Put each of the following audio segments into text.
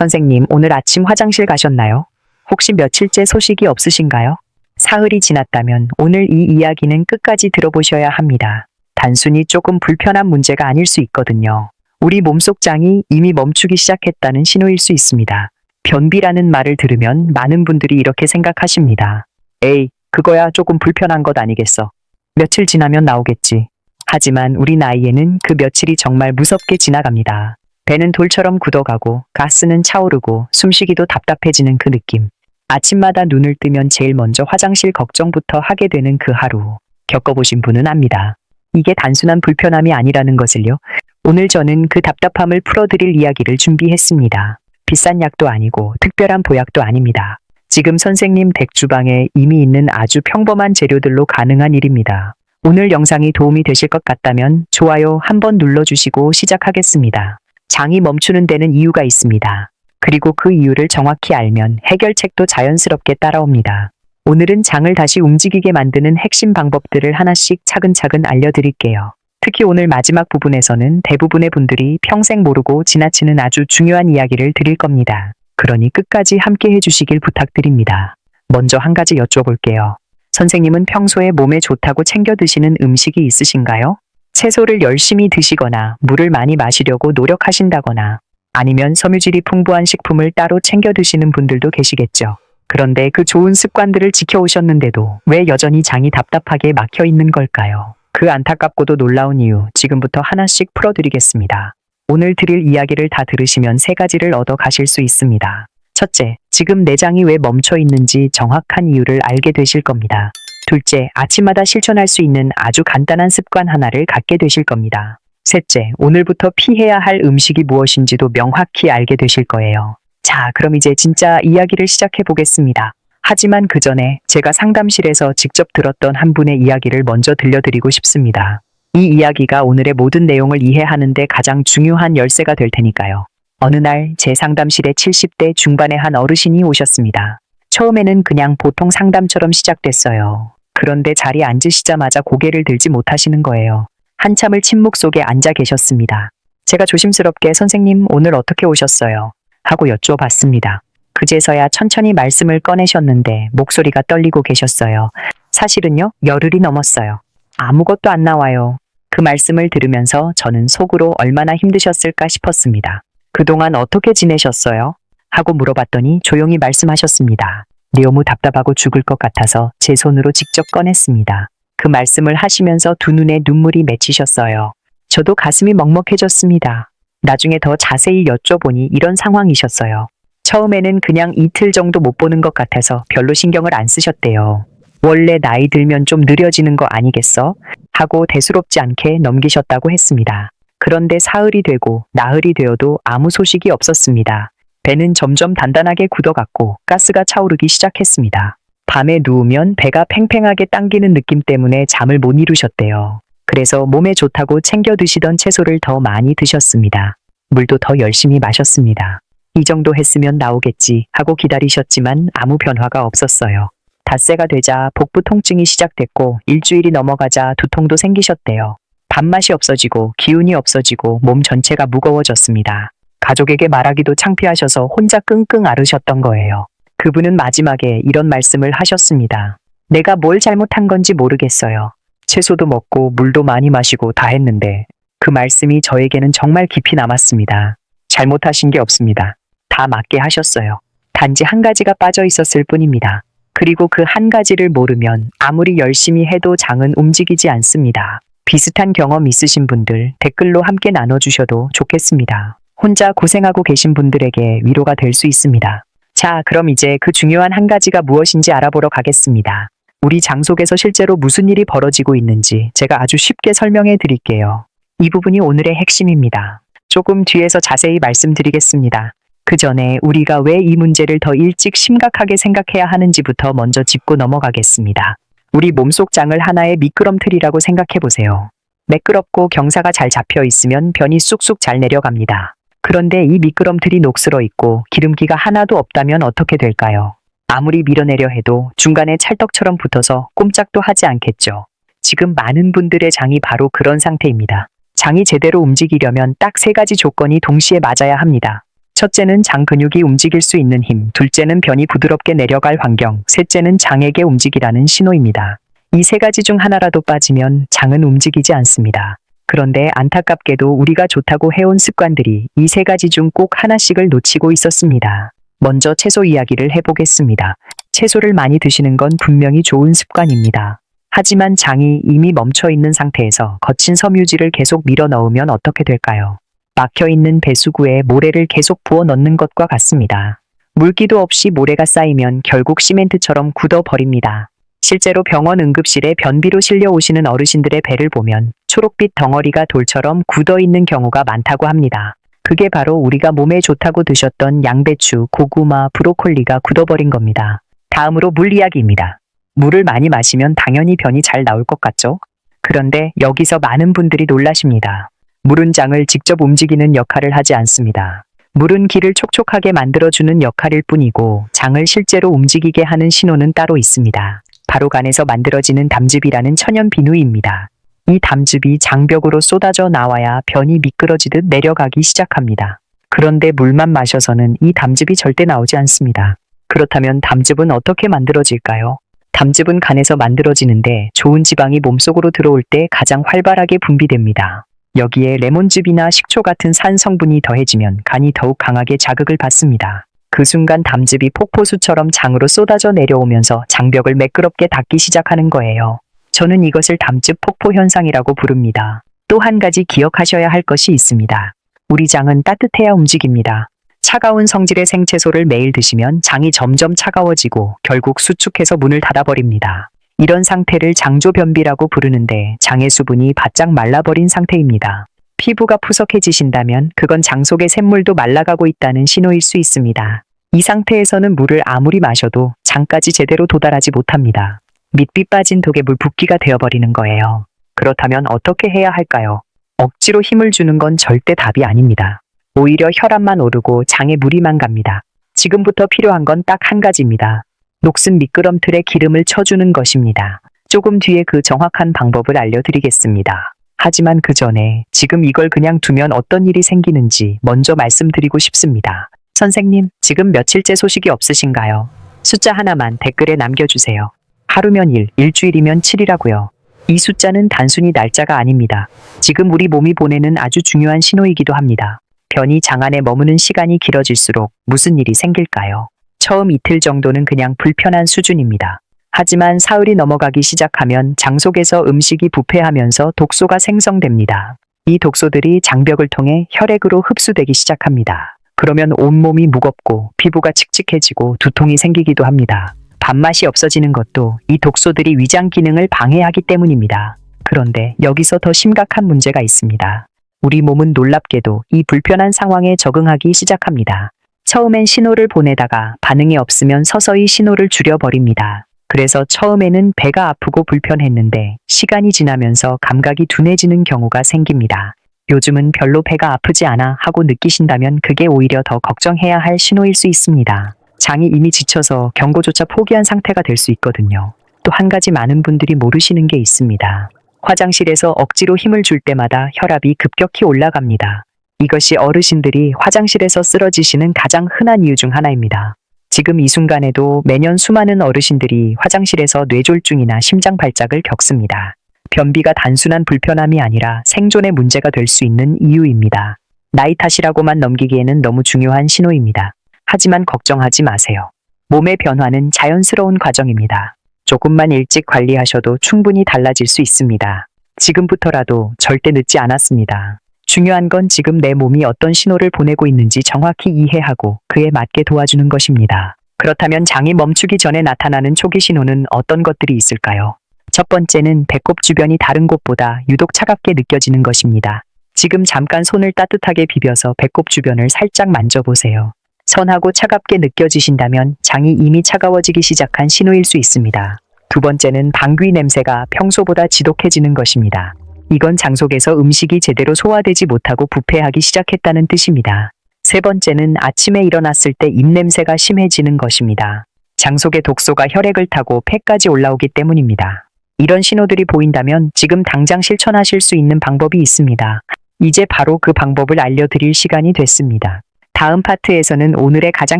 선생님, 오늘 아침 화장실 가셨나요? 혹시 며칠째 소식이 없으신가요? 사흘이 지났다면 오늘 이 이야기는 끝까지 들어보셔야 합니다. 단순히 조금 불편한 문제가 아닐 수 있거든요. 우리 몸속 장이 이미 멈추기 시작했다는 신호일 수 있습니다. 변비라는 말을 들으면 많은 분들이 이렇게 생각하십니다. 에이, 그거야 조금 불편한 것 아니겠어. 며칠 지나면 나오겠지. 하지만 우리 나이에는 그 며칠이 정말 무섭게 지나갑니다. 배는 돌처럼 굳어가고 가스는 차오르고 숨쉬기도 답답해지는 그 느낌. 아침마다 눈을 뜨면 제일 먼저 화장실 걱정부터 하게 되는 그 하루. 겪어보신 분은 압니다. 이게 단순한 불편함이 아니라는 것을요. 오늘 저는 그 답답함을 풀어드릴 이야기를 준비했습니다. 비싼 약도 아니고 특별한 보약도 아닙니다. 지금 선생님 댁 주방에 이미 있는 아주 평범한 재료들로 가능한 일입니다. 오늘 영상이 도움이 되실 것 같다면 좋아요 한번 눌러주시고 시작하겠습니다. 장이 멈추는 데는 이유가 있습니다. 그리고 그 이유를 정확히 알면 해결책도 자연스럽게 따라옵니다. 오늘은 장을 다시 움직이게 만드는 핵심 방법들을 하나씩 차근차근 알려드릴게요. 특히 오늘 마지막 부분에서는 대부분의 분들이 평생 모르고 지나치는 아주 중요한 이야기를 드릴 겁니다. 그러니 끝까지 함께 해주시길 부탁드립니다. 먼저 한 가지 여쭤볼게요. 선생님은 평소에 몸에 좋다고 챙겨 드시는 음식이 있으신가요? 채소를 열심히 드시거나 물을 많이 마시려고 노력하신다거나 아니면 섬유질이 풍부한 식품을 따로 챙겨 드시는 분들도 계시겠죠. 그런데 그 좋은 습관들을 지켜오셨는데도 왜 여전히 장이 답답하게 막혀 있는 걸까요? 그 안타깝고도 놀라운 이유 지금부터 하나씩 풀어드리겠습니다. 오늘 드릴 이야기를 다 들으시면 세 가지를 얻어 가실 수 있습니다. 첫째, 지금 내장이 왜 멈춰 있는지 정확한 이유를 알게 되실 겁니다. 둘째, 아침마다 실천할 수 있는 아주 간단한 습관 하나를 갖게 되실 겁니다. 셋째, 오늘부터 피해야 할 음식이 무엇인지도 명확히 알게 되실 거예요. 자, 그럼 이제 진짜 이야기를 시작해 보겠습니다. 하지만 그 전에 제가 상담실에서 직접 들었던 한 분의 이야기를 먼저 들려드리고 싶습니다. 이 이야기가 오늘의 모든 내용을 이해하는 데 가장 중요한 열쇠가 될 테니까요. 어느 날 제 상담실에 70대 중반의 한 어르신이 오셨습니다. 처음에는 그냥 보통 상담처럼 시작됐어요. 그런데 자리에 앉으시자마자 고개를 들지 못하시는 거예요. 한참을 침묵 속에 앉아 계셨습니다. 제가 조심스럽게 선생님 오늘 어떻게 오셨어요? 하고 여쭈어봤습니다. 그제서야 천천히 말씀을 꺼내셨는데 목소리가 떨리고 계셨어요. 사실은요, 열흘이 넘었어요. 아무것도 안 나와요. 그 말씀을 들으면서 저는 속으로 얼마나 힘드셨을까 싶었습니다. 그동안 어떻게 지내셨어요? 하고 물어봤더니 조용히 말씀하셨습니다. 너무 답답하고 죽을 것 같아서 제 손으로 직접 꺼냈습니다. 그 말씀을 하시면서 두 눈에 눈물이 맺히셨어요. 저도 가슴이 먹먹해졌습니다. 나중에 더 자세히 여쭤보니 이런 상황이셨어요. 처음에는 그냥 이틀 정도 못 보는 것 같아서 별로 신경을 안 쓰셨대요. 원래 나이 들면 좀 느려지는 거 아니겠어? 하고 대수롭지 않게 넘기셨다고 했습니다. 그런데 사흘이 되고 나흘이 되어도 아무 소식이 없었습니다. 배는 점점 단단하게 굳어갔고 가스가 차오르기 시작했습니다. 밤에 누우면 배가 팽팽하게 당기는 느낌 때문에 잠을 못 이루셨대요. 그래서 몸에 좋다고 챙겨 드시던 채소를 더 많이 드셨습니다. 물도 더 열심히 마셨습니다. 이 정도 했으면 나오겠지 하고 기다리셨지만 아무 변화가 없었어요. 닷새가 되자 복부 통증이 시작됐고 일주일이 넘어가자 두통도 생기셨대요. 밥맛이 없어지고 기운이 없어지고 몸 전체가 무거워졌습니다. 가족에게 말하기도 창피하셔서 혼자 끙끙 앓으셨던 거예요. 그분은 마지막에 이런 말씀을 하셨습니다. 내가 뭘 잘못한 건지 모르겠어요. 채소도 먹고 물도 많이 마시고 다 했는데 그 말씀이 저에게는 정말 깊이 남았습니다. 잘못하신 게 없습니다. 다 맞게 하셨어요. 단지 한 가지가 빠져 있었을 뿐입니다. 그리고 그 한 가지를 모르면 아무리 열심히 해도 장은 움직이지 않습니다. 비슷한 경험 있으신 분들 댓글로 함께 나눠주셔도 좋겠습니다. 혼자 고생하고 계신 분들에게 위로가 될 수 있습니다. 자, 그럼 이제 그 중요한 한 가지가 무엇인지 알아보러 가겠습니다. 우리 장 속에서 실제로 무슨 일이 벌어지고 있는지 제가 아주 쉽게 설명해 드릴게요. 이 부분이 오늘의 핵심입니다. 조금 뒤에서 자세히 말씀드리겠습니다. 그 전에 우리가 왜 이 문제를 더 일찍 심각하게 생각해야 하는지부터 먼저 짚고 넘어가겠습니다. 우리 몸속 장을 하나의 미끄럼틀이라고 생각해 보세요. 매끄럽고 경사가 잘 잡혀 있으면 변이 쑥쑥 잘 내려갑니다. 그런데 이 미끄럼틀이 녹슬어 있고 기름기가 하나도 없다면 어떻게 될까요? 아무리 밀어내려 해도 중간에 찰떡처럼 붙어서 꼼짝도 하지 않겠죠. 지금 많은 분들의 장이 바로 그런 상태입니다. 장이 제대로 움직이려면 딱 세 가지 조건이 동시에 맞아야 합니다. 첫째는 장 근육이 움직일 수 있는 힘, 둘째는 변이 부드럽게 내려갈 환경, 셋째는 장에게 움직이라는 신호입니다. 이 세 가지 중 하나라도 빠지면 장은 움직이지 않습니다. 그런데 안타깝게도 우리가 좋다고 해온 습관들이 이 세 가지 중 꼭 하나씩을 놓치고 있었습니다. 먼저 채소 이야기를 해보겠습니다. 채소를 많이 드시는 건 분명히 좋은 습관입니다. 하지만 장이 이미 멈춰 있는 상태에서 거친 섬유질을 계속 밀어 넣으면 어떻게 될까요? 막혀있는 배수구에 모래를 계속 부어 넣는 것과 같습니다. 물기도 없이 모래가 쌓이면 결국 시멘트처럼 굳어버립니다. 실제로 병원 응급실에 변비로 실려 오시는 어르신들의 배를 보면 초록빛 덩어리가 돌처럼 굳어있는 경우가 많다고 합니다. 그게 바로 우리가 몸에 좋다고 드셨던 양배추, 고구마, 브로콜리가 굳어버린 겁니다. 다음으로 물 이야기입니다. 물을 많이 마시면 당연히 변이 잘 나올 것 같죠? 그런데 여기서 많은 분들이 놀라십니다. 물은 장을 직접 움직이는 역할을 하지 않습니다. 물은 기를 촉촉하게 만들어주는 역할일 뿐이고 장을 실제로 움직이게 하는 신호는 따로 있습니다. 바로 간에서 만들어지는 담즙이라는 천연 비누입니다. 이 담즙이 장벽으로 쏟아져 나와야 변이 미끄러지듯 내려가기 시작합니다. 그런데 물만 마셔서는 이 담즙이 절대 나오지 않습니다. 그렇다면 담즙은 어떻게 만들어질까요? 담즙은 간에서 만들어지는데 좋은 지방이 몸속으로 들어올 때 가장 활발하게 분비됩니다. 여기에 레몬즙이나 식초 같은 산 성분이 더해지면 간이 더욱 강하게 자극을 받습니다. 그 순간 담즙이 폭포수처럼 장으로 쏟아져 내려오면서 장벽을 매끄럽게 닫기 시작하는 거예요. 저는 이것을 담즙 폭포 현상이라고 부릅니다. 또 한 가지 기억하셔야 할 것이 있습니다. 우리 장은 따뜻해야 움직입니다. 차가운 성질의 생채소를 매일 드시면 장이 점점 차가워지고 결국 수축해서 문을 닫아버립니다. 이런 상태를 장조변비라고 부르는데 장의 수분이 바짝 말라버린 상태입니다. 피부가 푸석해지신다면 그건 장 속의 샘물도 말라가고 있다는 신호일 수 있습니다. 이 상태에서는 물을 아무리 마셔도 장까지 제대로 도달하지 못합니다. 밑빛 빠진 독에 물 붓기가 되어버리는 거예요. 그렇다면 어떻게 해야 할까요? 억지로 힘을 주는 건 절대 답이 아닙니다. 오히려 혈압만 오르고 장에 무리만 갑니다. 지금부터 필요한 건 딱 한 가지입니다. 녹슨 미끄럼틀에 기름을 쳐주는 것입니다. 조금 뒤에 그 정확한 방법을 알려드리겠습니다. 하지만 그 전에 지금 이걸 그냥 두면 어떤 일이 생기는지 먼저 말씀드리고 싶습니다. 선생님, 지금 며칠째 소식이 없으신가요? 숫자 하나만 댓글에 남겨주세요. 하루면 1, 일주일이면 7이라고요. 이 숫자는 단순히 날짜가 아닙니다. 지금 우리 몸이 보내는 아주 중요한 신호이기도 합니다. 변이 장 안에 머무는 시간이 길어질수록 무슨 일이 생길까요? 처음 이틀 정도는 그냥 불편한 수준입니다. 하지만 사흘이 넘어가기 시작하면 장 속에서 음식이 부패하면서 독소가 생성됩니다. 이 독소들이 장벽을 통해 혈액으로 흡수되기 시작합니다. 그러면 온몸이 무겁고 피부가 칙칙해지고 두통이 생기기도 합니다. 밥맛이 없어지는 것도 이 독소들이 위장 기능을 방해하기 때문입니다. 그런데 여기서 더 심각한 문제가 있습니다. 우리 몸은 놀랍게도 이 불편한 상황에 적응하기 시작합니다. 처음엔 신호를 보내다가 반응이 없으면 서서히 신호를 줄여버립니다. 그래서 처음에는 배가 아프고 불편했는데 시간이 지나면서 감각이 둔해지는 경우가 생깁니다. 요즘은 별로 배가 아프지 않아 하고 느끼신다면 그게 오히려 더 걱정해야 할 신호일 수 있습니다. 장이 이미 지쳐서 경고조차 포기한 상태가 될 수 있거든요. 또 한 가지 많은 분들이 모르시는 게 있습니다. 화장실에서 억지로 힘을 줄 때마다 혈압이 급격히 올라갑니다. 이것이 어르신들이 화장실에서 쓰러지시는 가장 흔한 이유 중 하나입니다. 지금 이 순간에도 매년 수많은 어르신들이 화장실에서 뇌졸중이나 심장 발작을 겪습니다. 변비가 단순한 불편함이 아니라 생존의 문제가 될 수 있는 이유입니다. 나이 탓이라고만 넘기기에는 너무 중요한 신호입니다. 하지만 걱정하지 마세요. 몸의 변화는 자연스러운 과정입니다. 조금만 일찍 관리하셔도 충분히 달라질 수 있습니다. 지금부터라도 절대 늦지 않았습니다. 중요한 건 지금 내 몸이 어떤 신호를 보내고 있는지 정확히 이해하고 그에 맞게 도와주는 것입니다. 그렇다면 장이 멈추기 전에 나타나는 초기 신호는 어떤 것들이 있을까요? 첫 번째는 배꼽 주변이 다른 곳보다 유독 차갑게 느껴지는 것입니다. 지금 잠깐 손을 따뜻하게 비벼서 배꼽 주변을 살짝 만져보세요. 선하고 차갑게 느껴지신다면 장이 이미 차가워지기 시작한 신호일 수 있습니다. 두 번째는 방귀 냄새가 평소보다 지독해지는 것입니다. 이건 장 속에서 음식이 제대로 소화되지 못하고 부패하기 시작했다는 뜻입니다. 세 번째는 아침에 일어났을 때 입냄새가 심해지는 것입니다. 장 속의 독소가 혈액을 타고 폐까지 올라오기 때문입니다. 이런 신호들이 보인다면 지금 당장 실천하실 수 있는 방법이 있습니다. 이제 바로 그 방법을 알려드릴 시간이 됐습니다. 다음 파트에서는 오늘의 가장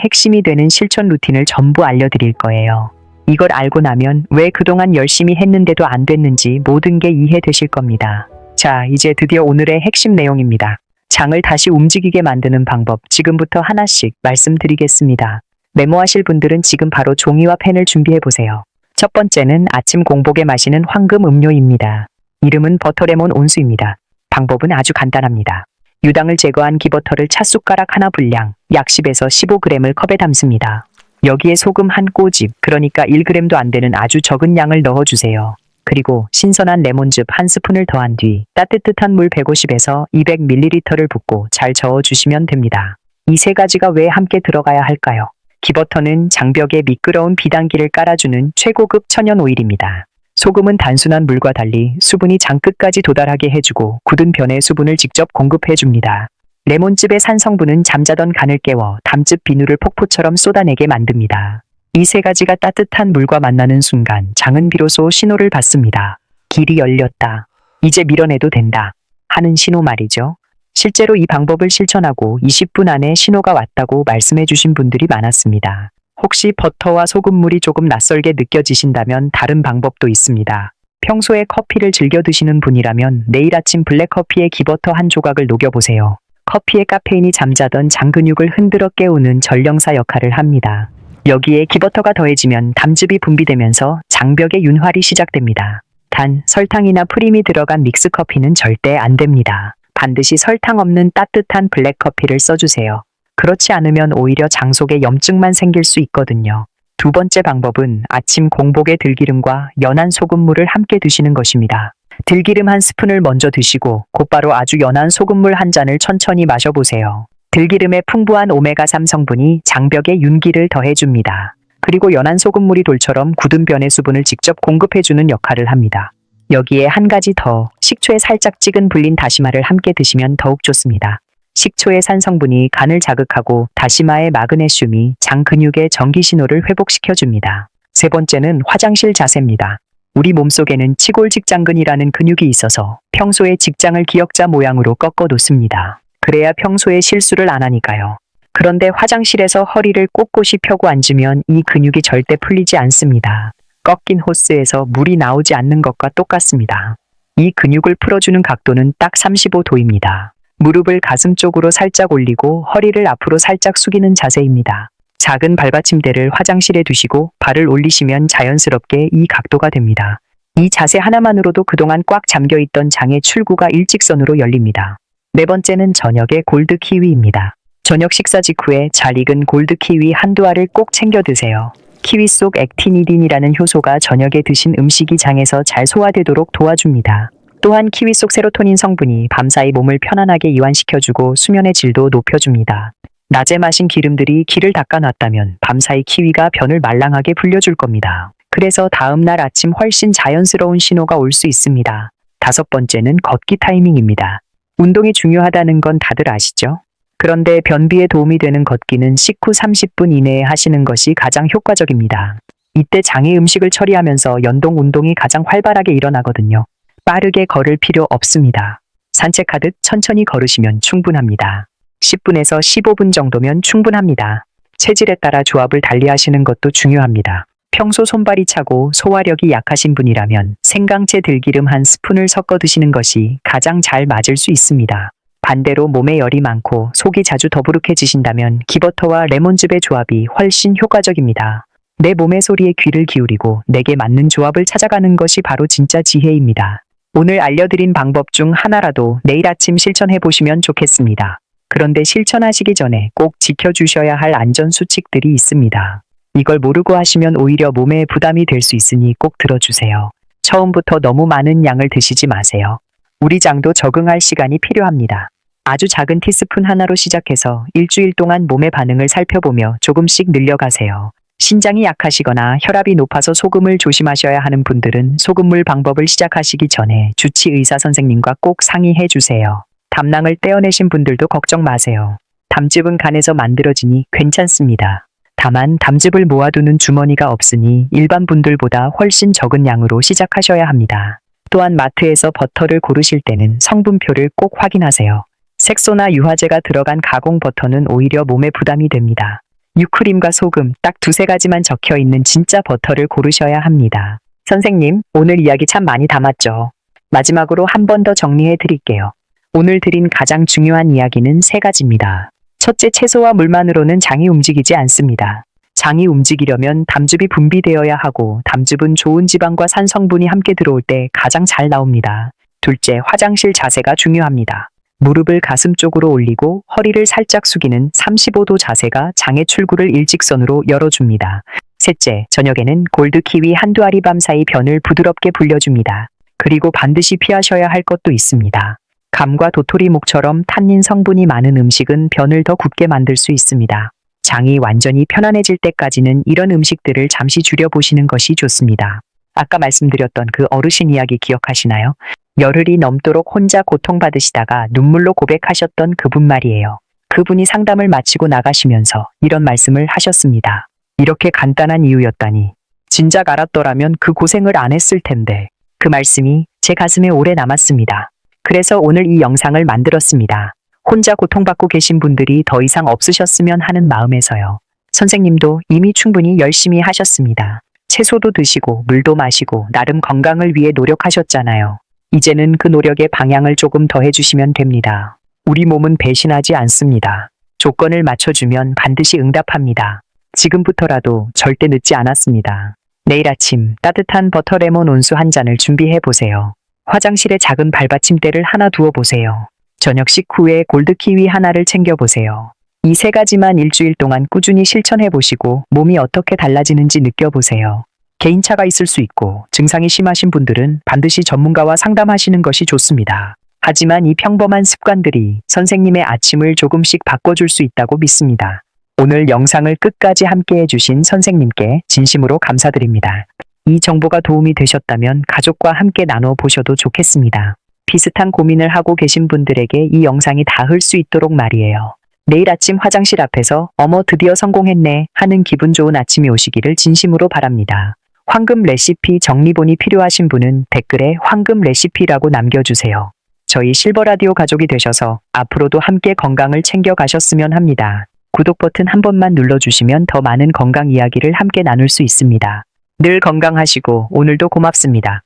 핵심이 되는 실천 루틴을 전부 알려드릴 거예요. 이걸 알고 나면 왜 그동안 열심히 했는데도 안 됐는지 모든 게 이해되실 겁니다. 자, 이제 드디어 오늘의 핵심 내용입니다. 장을 다시 움직이게 만드는 방법 지금부터 하나씩 말씀드리겠습니다. 메모하실 분들은 지금 바로 종이와 펜을 준비해보세요. 첫 번째는 아침 공복에 마시는 황금 음료입니다. 이름은 버터레몬 온수입니다. 방법은 아주 간단합니다. 유당을 제거한 기버터를 찻숟가락 하나 분량, 약 10에서 15g을 컵에 담습니다. 여기에 소금 한 꼬집, 그러니까 1g도 안 되는 아주 적은 양을 넣어주세요. 그리고 신선한 레몬즙 한 스푼을 더한 뒤 따뜻한 물 150에서 200ml를 붓고 잘 저어주시면 됩니다. 이 세 가지가 왜 함께 들어가야 할까요? 기버터는 장벽에 미끄러운 비단기를 깔아주는 최고급 천연 오일입니다. 소금은 단순한 물과 달리 수분이 장 끝까지 도달하게 해주고 굳은 변에 수분을 직접 공급해줍니다. 레몬즙의 산 성분은 잠자던 간을 깨워 담즙 비누를 폭포처럼 쏟아내게 만듭니다. 이 세 가지가 따뜻한 물과 만나는 순간 장은 비로소 신호를 받습니다. 길이 열렸다. 이제 밀어내도 된다. 하는 신호 말이죠. 실제로 이 방법을 실천하고 20분 안에 신호가 왔다고 말씀해 주신 분들이 많았습니다. 혹시 버터와 소금물이 조금 낯설게 느껴지신다면 다른 방법도 있습니다. 평소에 커피를 즐겨 드시는 분이라면 내일 아침 블랙커피에 기버터 한 조각을 녹여보세요. 커피의 카페인이 잠자던 장 근육을 흔들어 깨우는 전령사 역할을 합니다. 여기에 기버터가 더해지면 담즙이 분비되면서 장벽의 윤활이 시작됩니다. 단, 설탕이나 프림이 들어간 믹스커피는 절대 안 됩니다. 반드시 설탕 없는 따뜻한 블랙커피를 써주세요. 그렇지 않으면 오히려 장 속에 염증만 생길 수 있거든요. 두 번째 방법은 아침 공복에 들기름과 연한 소금물을 함께 드시는 것입니다. 들기름 한 스푼을 먼저 드시고 곧바로 아주 연한 소금물 한 잔을 천천히 마셔보세요. 들기름의 풍부한 오메가3 성분이 장벽에 윤기를 더해줍니다. 그리고 연한 소금물이 돌처럼 굳은 변의 수분을 직접 공급해주는 역할을 합니다. 여기에 한 가지 더, 식초에 살짝 찍은 불린 다시마를 함께 드시면 더욱 좋습니다. 식초의 산 성분이 간을 자극하고 다시마의 마그네슘이 장 근육의 전기 신호를 회복시켜줍니다. 세 번째는 화장실 자세입니다. 우리 몸속에는 치골직장근이라는 근육이 있어서 평소에 직장을 기역자 모양으로 꺾어 놓습니다. 그래야 평소에 실수를 안 하니까요. 그런데 화장실에서 허리를 꼿꼿이 펴고 앉으면 이 근육이 절대 풀리지 않습니다. 꺾인 호스에서 물이 나오지 않는 것과 똑같습니다. 이 근육을 풀어주는 각도는 딱 35도입니다. 무릎을 가슴 쪽으로 살짝 올리고 허리를 앞으로 살짝 숙이는 자세입니다. 작은 발받침대를 화장실에 두시고 발을 올리시면 자연스럽게 이 각도가 됩니다. 이 자세 하나만으로도 그동안 꽉 잠겨있던 장의 출구가 일직선으로 열립니다. 네 번째는 저녁의 골드 키위입니다. 저녁 식사 직후에 잘 익은 골드 키위 한두 알을 꼭 챙겨 드세요. 키위 속 액티니딘이라는 효소가 저녁에 드신 음식이 장에서 잘 소화되도록 도와줍니다. 또한 키위 속 세로토닌 성분이 밤사이 몸을 편안하게 이완시켜주고 수면의 질도 높여줍니다. 낮에 마신 기름들이 기를 닦아놨다면 밤사이 키위가 변을 말랑하게 불려줄 겁니다. 그래서 다음날 아침 훨씬 자연스러운 신호가 올 수 있습니다. 다섯 번째는 걷기 타이밍입니다. 운동이 중요하다는 건 다들 아시죠? 그런데 변비에 도움이 되는 걷기는 식후 30분 이내에 하시는 것이 가장 효과적입니다. 이때 장의 음식을 처리하면서 연동 운동이 가장 활발하게 일어나거든요. 빠르게 걸을 필요 없습니다. 산책하듯 천천히 걸으시면 충분합니다. 10분에서 15분 정도면 충분합니다. 체질에 따라 조합을 달리하시는 것도 중요합니다. 평소 손발이 차고 소화력이 약하신 분이라면 생강채 들기름 한 스푼을 섞어 드시는 것이 가장 잘 맞을 수 있습니다. 반대로 몸에 열이 많고 속이 자주 더부룩해지신다면 기버터와 레몬즙의 조합이 훨씬 효과적입니다. 내 몸의 소리에 귀를 기울이고 내게 맞는 조합을 찾아가는 것이 바로 진짜 지혜입니다. 오늘 알려드린 방법 중 하나라도 내일 아침 실천해 보시면 좋겠습니다. 그런데 실천하시기 전에 꼭 지켜주셔야 할 안전수칙들이 있습니다. 이걸 모르고 하시면 오히려 몸에 부담이 될 수 있으니 꼭 들어주세요. 처음부터 너무 많은 양을 드시지 마세요. 우리 장도 적응할 시간이 필요합니다. 아주 작은 티스푼 하나로 시작해서 일주일 동안 몸의 반응을 살펴보며 조금씩 늘려가세요. 신장이 약하시거나 혈압이 높아서 소금을 조심하셔야 하는 분들은 소금물 방법을 시작하시기 전에 주치 의사 선생님과 꼭 상의해 주세요. 담낭을 떼어내신 분들도 걱정 마세요. 담즙은 간에서 만들어지니 괜찮습니다. 다만 담즙을 모아두는 주머니가 없으니 일반 분들보다 훨씬 적은 양으로 시작하셔야 합니다. 또한 마트에서 버터를 고르실 때는 성분표를 꼭 확인하세요. 색소나 유화제가 들어간 가공 버터는 오히려 몸에 부담이 됩니다. 유크림과 소금 딱 두세 가지만 적혀 있는 진짜 버터를 고르셔야 합니다. 선생님, 오늘 이야기 참 많이 담았죠. 마지막으로 한 번 더 정리해 드릴게요. 오늘 드린 가장 중요한 이야기는 세 가지입니다. 첫째, 채소와 물만으로는 장이 움직이지 않습니다. 장이 움직이려면 담즙이 분비되어야 하고 담즙은 좋은 지방과 산 성분이 함께 들어올 때 가장 잘 나옵니다. 둘째, 화장실 자세가 중요합니다. 무릎을 가슴 쪽으로 올리고 허리를 살짝 숙이는 35도 자세가 장의 출구를 일직선으로 열어줍니다. 셋째, 저녁에는 골드 키위 한두 알이 밤사이 변을 부드럽게 불려줍니다. 그리고 반드시 피하셔야 할 것도 있습니다. 감과 도토리묵처럼 탄닌 성분이 많은 음식은 변을 더 굳게 만들 수 있습니다. 장이 완전히 편안해질 때까지는 이런 음식들을 잠시 줄여보시는 것이 좋습니다. 아까 말씀드렸던 그 어르신 이야기 기억하시나요? 열흘이 넘도록 혼자 고통받으시다가 눈물로 고백하셨던 그분 말이에요. 그분이 상담을 마치고 나가시면서 이런 말씀을 하셨습니다. 이렇게 간단한 이유였다니. 진작 알았더라면 그 고생을 안 했을 텐데. 그 말씀이 제 가슴에 오래 남았습니다. 그래서 오늘 이 영상을 만들었습니다. 혼자 고통받고 계신 분들이 더 이상 없으셨으면 하는 마음에서요. 선생님도 이미 충분히 열심히 하셨습니다. 채소도 드시고 물도 마시고 나름 건강을 위해 노력하셨잖아요. 이제는 그 노력의 방향을 조금 더 해주시면 됩니다. 우리 몸은 배신하지 않습니다. 조건을 맞춰주면 반드시 응답합니다. 지금부터라도 절대 늦지 않았습니다. 내일 아침 따뜻한 버터 레몬 온수 한 잔을 준비해 보세요. 화장실에 작은 발받침대를 하나 두어 보세요. 저녁 식후에 골드 키위 하나를 챙겨 보세요. 이 세 가지만 일주일 동안 꾸준히 실천해 보시고 몸이 어떻게 달라지는지 느껴보세요. 개인차가 있을 수 있고 증상이 심하신 분들은 반드시 전문가와 상담하시는 것이 좋습니다. 하지만 이 평범한 습관들이 선생님의 아침을 조금씩 바꿔줄 수 있다고 믿습니다. 오늘 영상을 끝까지 함께 해주신 선생님께 진심으로 감사드립니다. 이 정보가 도움이 되셨다면 가족과 함께 나눠 보셔도 좋겠습니다. 비슷한 고민을 하고 계신 분들에게 이 영상이 닿을 수 있도록 말이에요. 내일 아침 화장실 앞에서 어머 드디어 성공했네 하는 기분 좋은 아침이 오시기를 진심으로 바랍니다. 황금 레시피 정리본이 필요하신 분은 댓글에 황금 레시피라고 남겨주세요. 저희 실버라디오 가족이 되셔서 앞으로도 함께 건강을 챙겨가셨으면 합니다. 구독 버튼 한 번만 눌러주시면 더 많은 건강 이야기를 함께 나눌 수 있습니다. 늘 건강하시고 오늘도 고맙습니다.